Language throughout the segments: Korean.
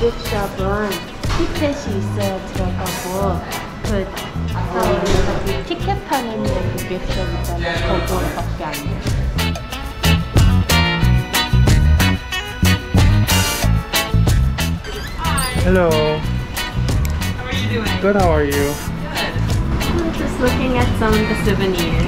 빅샵은 티켓이 있어야 들어가고 그 아까 우리 티켓 파는 데 빅샵 있잖아. 거기밖에 안 돼. Hello. How are you doing? Good, how are you? Good. I'm just looking at some of the souvenirs.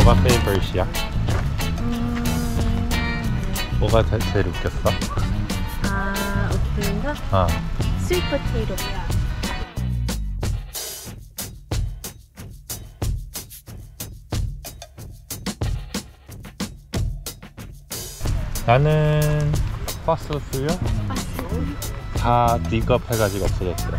뭐가 페이버릿이야? 뭐가 제일 웃겼어? 아, 웃긴 거? 스윗 포테이토. 나는 파스트푸드요? 다 닉업 해가지고 없어졌어요.